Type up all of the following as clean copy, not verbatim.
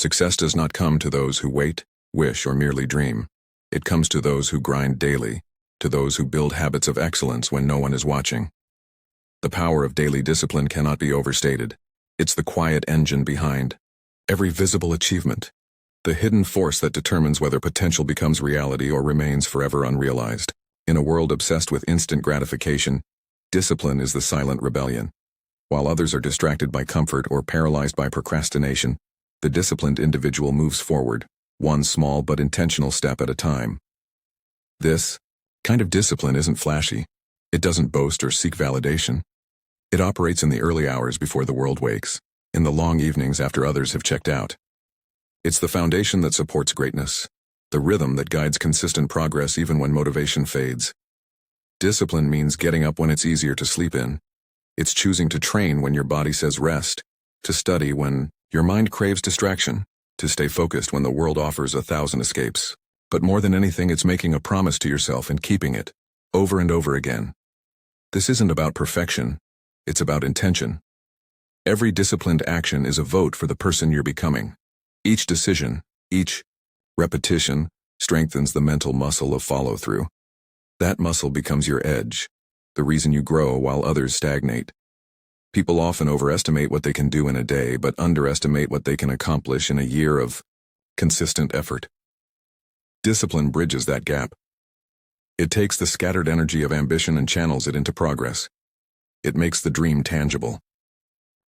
Success does not come to those who wait, wish, or merely dream. It comes to those who grind daily, to those who build habits of excellence when no one is watching. The power of daily discipline cannot be overstated. It's the quiet engine behind every visible achievement, the hidden force that determines whether potential becomes reality or remains forever unrealized. In a world obsessed with instant gratification, discipline is the silent rebellion. While others are distracted by comfort or paralyzed by procrastination, the disciplined individual moves forward, one small but intentional step at a time. This kind of discipline isn't flashy. It doesn't boast or seek validation. It operates in the early hours before the world wakes, in the long evenings after others have checked out. It's the foundation that supports greatness, the rhythm that guides consistent progress even when motivation fades. Discipline means getting up when it's easier to sleep in. It's choosing to train when your body says rest, to study when your mind craves distraction, to stay focused when the world offers 1,000 escapes. But more than anything, it's making a promise to yourself and keeping it, over and over again. This isn't about perfection, it's about intention. Every disciplined action is a vote for the person you're becoming. Each decision, each repetition, strengthens the mental muscle of follow-through. That muscle becomes your edge, the reason you grow while others stagnate. People often overestimate what they can do in a day, but underestimate what they can accomplish in a year of consistent effort. Discipline bridges that gap. It takes the scattered energy of ambition and channels it into progress. It makes the dream tangible.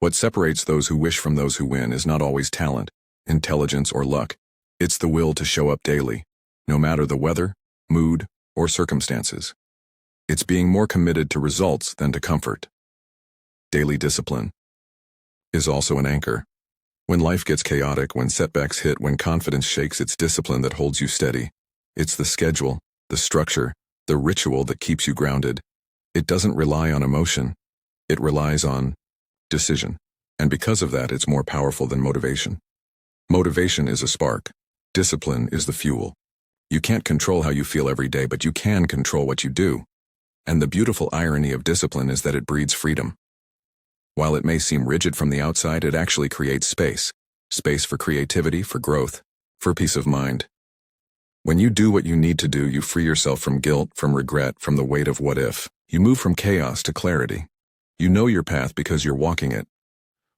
What separates those who wish from those who win is not always talent, intelligence, or luck. It's the will to show up daily, no matter the weather, mood, or circumstances. It's being more committed to results than to comfort. Daily discipline is also an anchor. When life gets chaotic, when setbacks hit, when confidence shakes, it's discipline that holds you steady. It's the schedule, the structure, the ritual that keeps you grounded. It doesn't rely on emotion. It relies on decision. And because of that, it's more powerful than motivation. Motivation is a spark. Discipline is the fuel. You can't control how you feel every day, but you can control what you do. And the beautiful irony of discipline is that it breeds freedom. While it may seem rigid from the outside, it actually creates space. Space for creativity, for growth, for peace of mind. When you do what you need to do, you free yourself from guilt, from regret, from the weight of what if. You move from chaos to clarity. You know your path because you're walking it.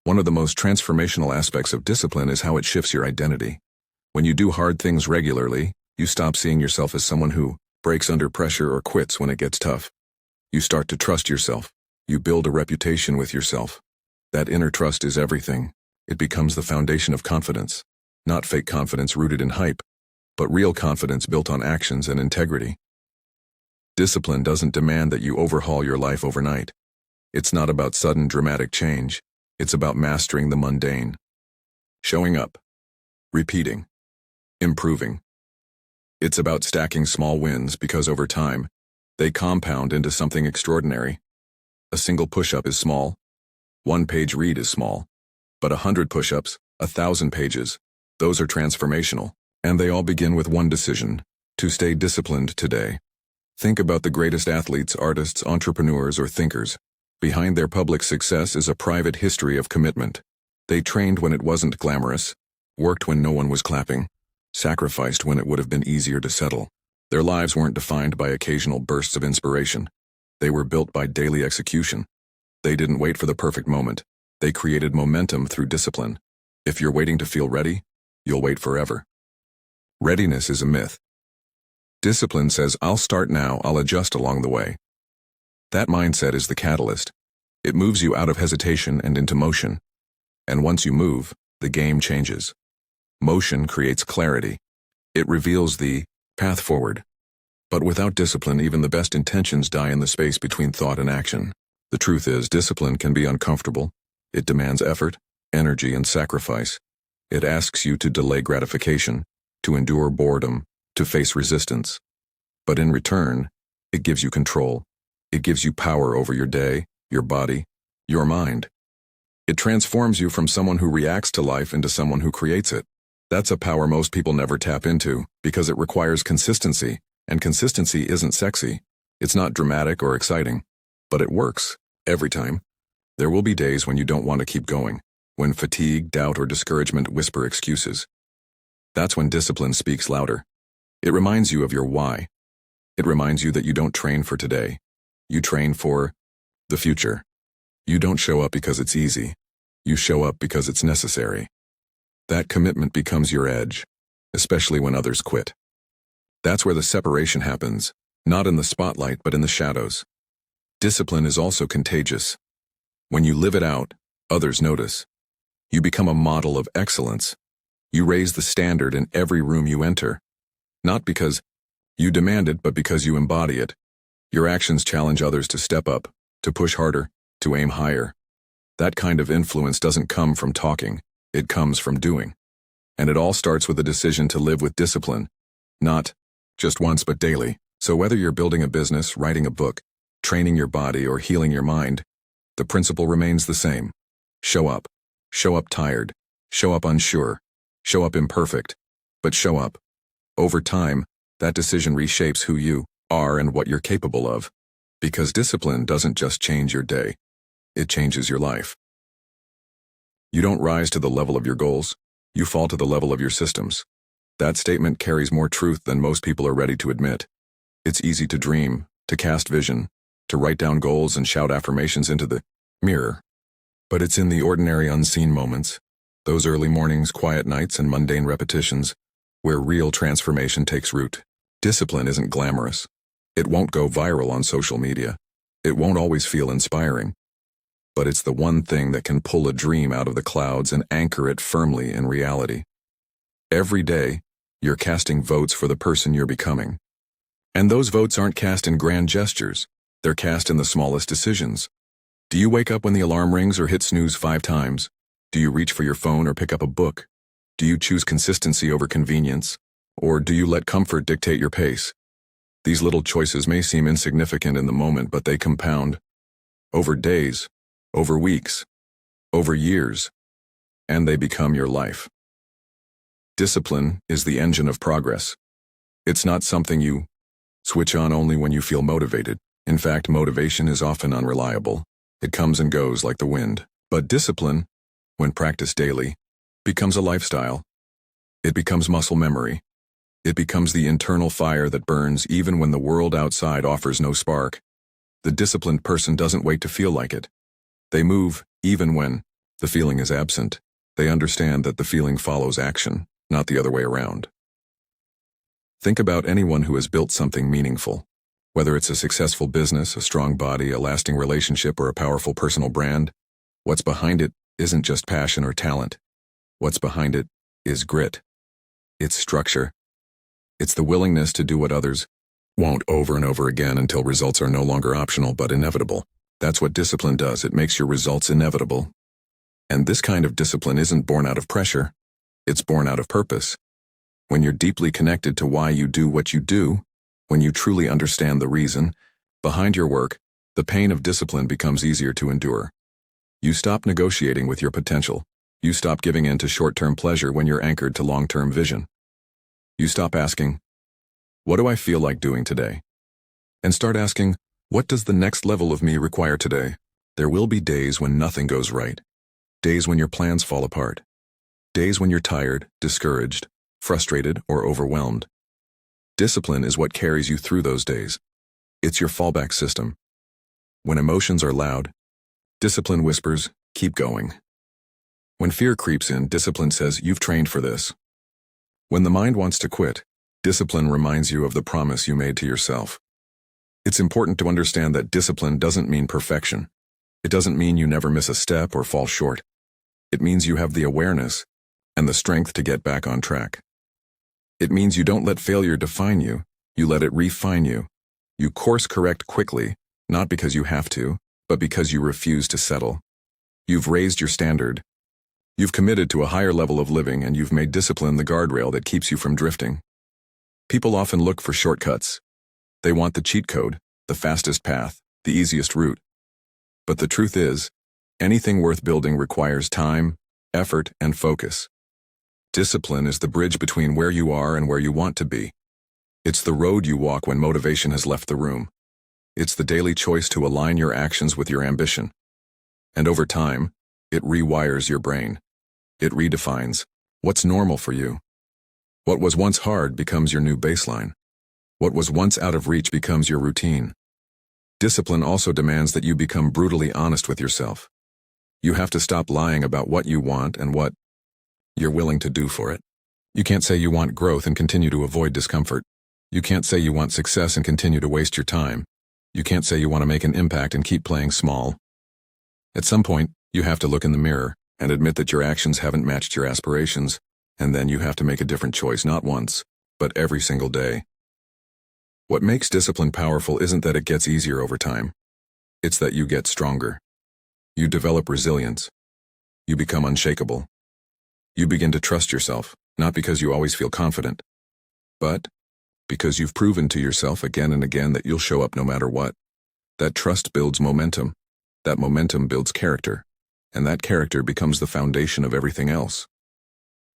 One of the most transformational aspects of discipline is how it shifts your identity. When you do hard things regularly, you stop seeing yourself as someone who breaks under pressure or quits when it gets tough. You start to trust yourself. You build a reputation with yourself. That inner trust is everything. It becomes the foundation of confidence. Not fake confidence rooted in hype, but real confidence built on actions and integrity. Discipline doesn't demand that you overhaul your life overnight. It's not about sudden dramatic change. It's about mastering the mundane. Showing up. Repeating. Improving. It's about stacking small wins because over time, they compound into something extraordinary. A single push-up is small. 1-page read is small. But 100 push-ups, 1,000 pages, those are transformational. And they all begin with one decision: to stay disciplined today. Think about the greatest athletes, artists, entrepreneurs, or thinkers. Behind their public success is a private history of commitment. They trained when it wasn't glamorous, worked when no one was clapping, sacrificed when it would have been easier to settle. Their lives weren't defined by occasional bursts of inspiration. They were built by daily execution. They didn't wait for the perfect moment. They created momentum through discipline. If you're waiting to feel ready, you'll wait forever. Readiness is a myth. Discipline says, I'll start now, I'll adjust along the way. That mindset is the catalyst. It moves you out of hesitation and into motion. And once you move, the game changes. Motion creates clarity. It reveals the path forward. But without discipline, even the best intentions die in the space between thought and action. The truth is, discipline can be uncomfortable. It demands effort, energy, and sacrifice. It asks you to delay gratification, to endure boredom, to face resistance. But in return, it gives you control. It gives you power over your day, your body, your mind. It transforms you from someone who reacts to life into someone who creates it. That's a power most people never tap into, because it requires consistency, and consistency isn't sexy. It's not dramatic or exciting, but it works, every time. There will be days when you don't want to keep going. when fatigue, doubt, or discouragement whisper excuses. That's when discipline speaks louder. It reminds you of your why. It reminds you that you don't train for today. You train for the future. You don't show up because it's easy. You show up because it's necessary. That commitment becomes your edge, especially when others quit. That's where the separation happens, not in the spotlight but in the shadows. Discipline is also contagious. When you live it out, others notice. You become a model of excellence. You raise the standard in every room you enter. Not because you demand it, but because you embody it. Your actions challenge others to step up, to push harder, to aim higher. That kind of influence doesn't come from talking, it comes from doing. And it all starts with a decision to live with discipline. Not just once but daily. So whether you're building a business, writing a book, training your body, or healing your mind, the principle remains the same. Show up. Show up tired. Show up unsure. Show up imperfect. But show up. Over time, that decision reshapes who you are and what you're capable of. Because discipline doesn't just change your day, it changes your life. You don't rise to the level of your goals, you fall to the level of your systems. That statement carries more truth than most people are ready to admit. It's easy to dream, to cast vision, to write down goals and shout affirmations into the mirror. But it's in the ordinary unseen moments, those early mornings, quiet nights, and mundane repetitions, where real transformation takes root. Discipline isn't glamorous. It won't go viral on social media. It won't always feel inspiring. But it's the one thing that can pull a dream out of the clouds and anchor it firmly in reality. Every day, you're casting votes for the person you're becoming. And those votes aren't cast in grand gestures. They're cast in the smallest decisions. Do you wake up when the alarm rings or hit snooze 5 times? Do you reach for your phone or pick up a book? Do you choose consistency over convenience? Or do you let comfort dictate your pace? These little choices may seem insignificant in the moment, but they compound. Over days, over weeks, over years, and they become your life. Discipline is the engine of progress. It's not something you switch on only when you feel motivated. In fact, motivation is often unreliable. It comes and goes like the wind. But discipline, when practiced daily, becomes a lifestyle. It becomes muscle memory. It becomes the internal fire that burns even when the world outside offers no spark. The disciplined person doesn't wait to feel like it. They move even when the feeling is absent. They understand that the feeling follows action, not the other way around. Think about anyone who has built something meaningful. Whether it's a successful business, a strong body, a lasting relationship, or a powerful personal brand, what's behind it isn't just passion or talent. What's behind it is grit. It's structure. It's the willingness to do what others won't over and over again until results are no longer optional but inevitable. That's what discipline does. It makes your results inevitable. And this kind of discipline isn't born out of pressure. It's born out of purpose. When you're deeply connected to why you do what you do, when you truly understand the reason behind your work, the pain of discipline becomes easier to endure. You stop negotiating with your potential. You stop giving in to short-term pleasure when you're anchored to long-term vision. You stop asking, "What do I feel like doing today?" And start asking, "What does the next level of me require today?" There will be days when nothing goes right. Days when your plans fall apart. Days when you're tired, discouraged, frustrated, or overwhelmed. Discipline is what carries you through those days. It's your fallback system. When emotions are loud, discipline whispers, "Keep going." When fear creeps in, discipline says, "You've trained for this." When the mind wants to quit, discipline reminds you of the promise you made to yourself. It's important to understand that discipline doesn't mean perfection. It doesn't mean you never miss a step or fall short. It means you have the awareness and the strength to get back on track. It means you don't let failure define you, you let it refine you. You course correct quickly, not because you have to, but because you refuse to settle. You've raised your standard. You've committed to a higher level of living, and you've made discipline the guardrail that keeps you from drifting. People often look for shortcuts. They want the cheat code, the fastest path, the easiest route. But the truth is, anything worth building requires time, effort, and focus. Discipline is the bridge between where you are and where you want to be. It's the road you walk when motivation has left the room. It's the daily choice to align your actions with your ambition. And over time, It rewires your brain. It redefines what's normal for you. What was once hard becomes your new baseline. What was once out of reach becomes your routine. Discipline also demands that you become brutally honest with yourself. You have to stop lying about what you want and what you're willing to do for it. You can't say you want growth and continue to avoid discomfort. You can't say you want success and continue to waste your time. You can't say you want to make an impact and keep playing small. At some point, you have to look in the mirror and admit that your actions haven't matched your aspirations, and then you have to make a different choice not once, but every single day. What makes discipline powerful isn't that it gets easier over time. It's that you get stronger. You develop resilience. You become unshakable. You begin to trust yourself, not because you always feel confident, but because you've proven to yourself again and again that you'll show up no matter what. That trust builds momentum. That momentum builds character. And that character becomes the foundation of everything else.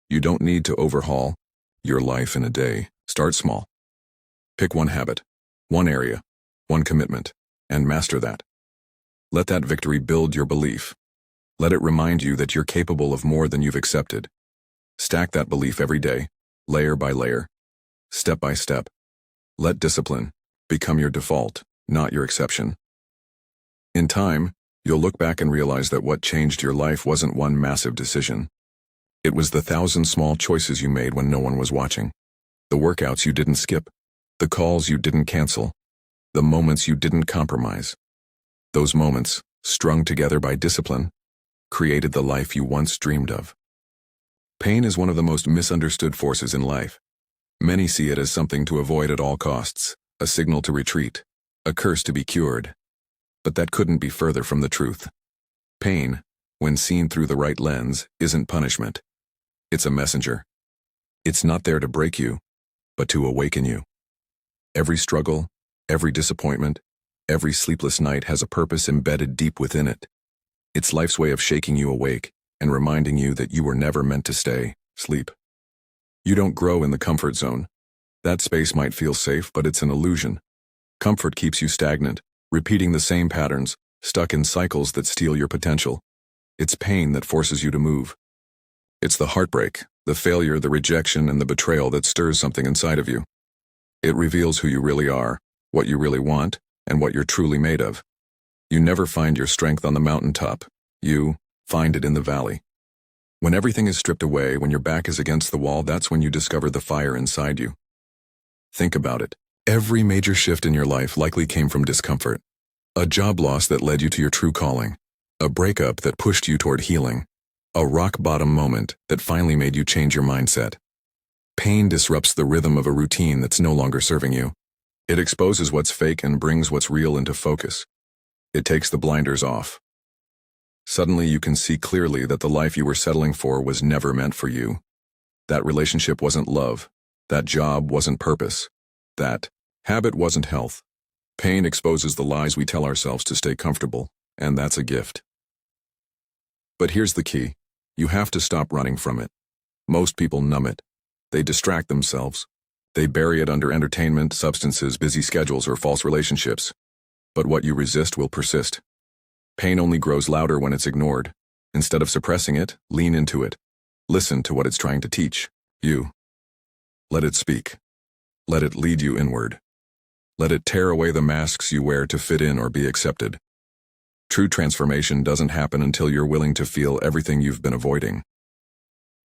You don't need to overhaul your life in a day. Start small. Pick one habit, one area, one commitment, and master that. Let that victory build your belief. Let it remind you that you're capable of more than you've accepted. Stack that belief every day, layer by layer, step by step. Let discipline become your default, not your exception. In time, you'll look back and realize that what changed your life wasn't one massive decision. It was the 1,000 small choices you made when no one was watching. The workouts you didn't skip. The calls you didn't cancel. The moments you didn't compromise. Those moments, strung together by discipline, created the life you once dreamed of. Pain is one of the most misunderstood forces in life. Many see it as something to avoid at all costs, a signal to retreat, a curse to be cured. But that couldn't be further from the truth. Pain, when seen through the right lens, isn't punishment. It's a messenger. It's not there to break you, but to awaken you. Every struggle, every disappointment, every sleepless night has a purpose embedded deep within it. It's life's way of shaking you awake and reminding you that you were never meant to stay, sleep. You don't grow in the comfort zone. That space might feel safe, but it's an illusion. Comfort keeps you stagnant, repeating the same patterns, stuck in cycles that steal your potential. It's pain that forces you to move. It's the heartbreak, the failure, the rejection, and the betrayal that stirs something inside of you. It reveals who you really are, what you really want, and what you're truly made of. You never find your strength on the mountaintop. You find it in the valley. When everything is stripped away, when your back is against the wall, that's when you discover the fire inside you. Think about it. Every major shift in your life likely came from discomfort. A job loss that led you to your true calling. A breakup that pushed you toward healing. A rock-bottom moment that finally made you change your mindset. Pain disrupts the rhythm of a routine that's no longer serving you. It exposes what's fake and brings what's real into focus. It takes the blinders off. Suddenly you can see clearly that the life you were settling for was never meant for you. That relationship wasn't love. That job wasn't purpose. That habit wasn't health. Pain exposes the lies we tell ourselves to stay comfortable, and that's a gift. But here's the key. You have to stop running from it. Most people numb it. They distract themselves. They bury it under entertainment, substances, busy schedules, or false relationships. But what you resist will persist. Pain only grows louder when it's ignored. Instead of suppressing it, lean into it. Listen to what it's trying to teach you. Let it speak. Let it lead you inward. Let it tear away the masks you wear to fit in or be accepted. True transformation doesn't happen until you're willing to feel everything you've been avoiding.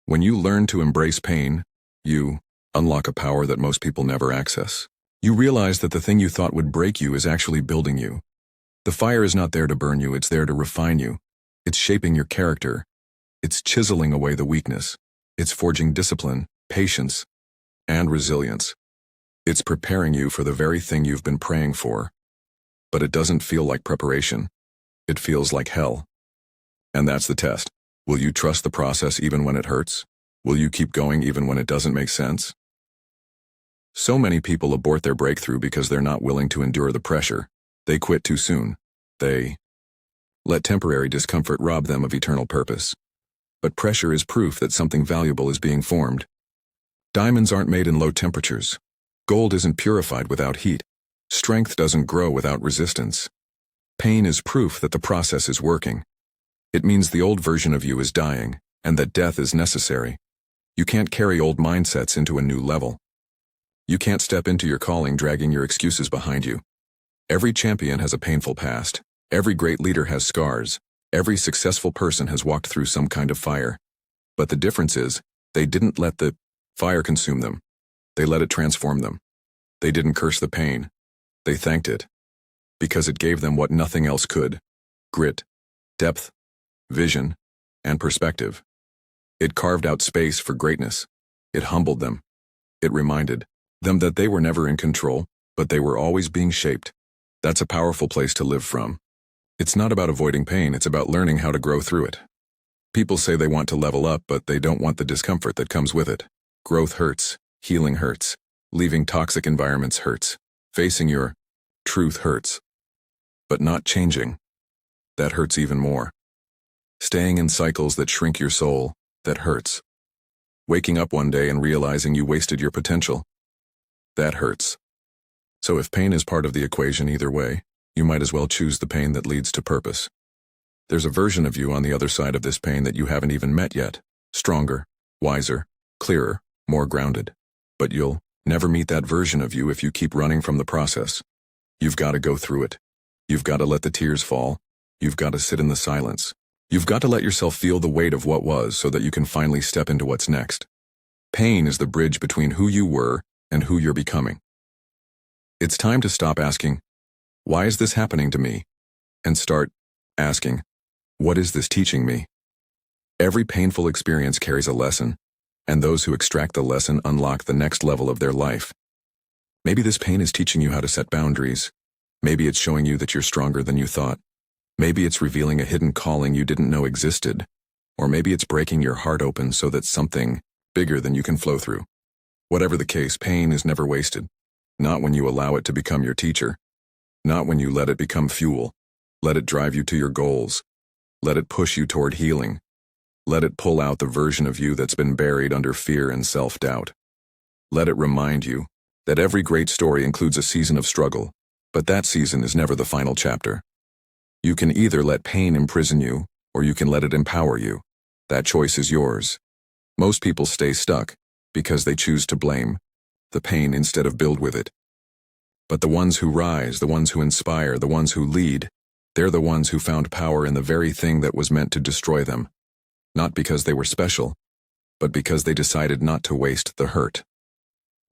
When you learn to embrace pain, you unlock a power that most people never access. You realize that the thing you thought would break you is actually building you. The fire is not there to burn you, it's there to refine you. It's shaping your character. It's chiseling away the weakness. It's forging discipline, patience, and resilience. It's preparing you for the very thing you've been praying for. But it doesn't feel like preparation. It feels like hell. And that's the test. Will you trust the process even when it hurts? Will you keep going even when it doesn't make sense? So many people abort their breakthrough because they're not willing to endure the pressure. They quit too soon. They let temporary discomfort rob them of eternal purpose. But pressure is proof that something valuable is being formed. Diamonds aren't made in low temperatures. Gold isn't purified without heat. Strength doesn't grow without resistance. Pain is proof that the process is working. It means the old version of you is dying, and that death is necessary. You can't carry old mindsets into a new level. You can't step into your calling dragging your excuses behind you. Every champion has a painful past. Every great leader has scars. Every successful person has walked through some kind of fire. But the difference is, they didn't let the fire consume them. They let it transform them. They didn't curse the pain. They thanked it. Because it gave them what nothing else could: grit, depth, vision, and perspective. It carved out space for greatness. It humbled them. It reminded them that they were never in control, but they were always being shaped. That's a powerful place to live from. It's not about avoiding pain, it's about learning how to grow through it. People say they want to level up, but they don't want the discomfort that comes with it. Growth hurts. Healing hurts. Leaving toxic environments hurts. Facing your truth hurts. But not changing, that hurts even more. Staying in cycles that shrink your soul, that hurts. Waking up one day and realizing you wasted your potential, that hurts. So if pain is part of the equation either way, you might as well choose the pain that leads to purpose. There's a version of you on the other side of this pain that you haven't even met yet. Stronger, wiser, clearer, more grounded. But you'll never meet that version of you if you keep running from the process. You've got to go through it. You've got to let the tears fall. You've got to sit in the silence. You've got to let yourself feel the weight of what was so that you can finally step into what's next. Pain is the bridge between who you were and who you're becoming. It's time to stop asking, "Why is this happening to me?" and start asking, "What is this teaching me?" Every painful experience carries a lesson, and those who extract the lesson unlock the next level of their life. Maybe this pain is teaching you how to set boundaries. Maybe it's showing you that you're stronger than you thought. Maybe it's revealing a hidden calling you didn't know existed. Or maybe it's breaking your heart open so that something bigger than you can flow through. Whatever the case, pain is never wasted. Not when you allow it to become your teacher. Not when you let it become fuel. Let it drive you to your goals. Let it push you toward healing. Let it pull out the version of you that's been buried under fear and self-doubt. Let it remind you that every great story includes a season of struggle, but that season is never the final chapter. You can either let pain imprison you, or you can let it empower you. That choice is yours. Most people stay stuck because they choose to blame the pain instead of build with it. But the ones who rise, the ones who inspire, the ones who lead, they're the ones who found power in the very thing that was meant to destroy them. Not because they were special, but because they decided not to waste the hurt.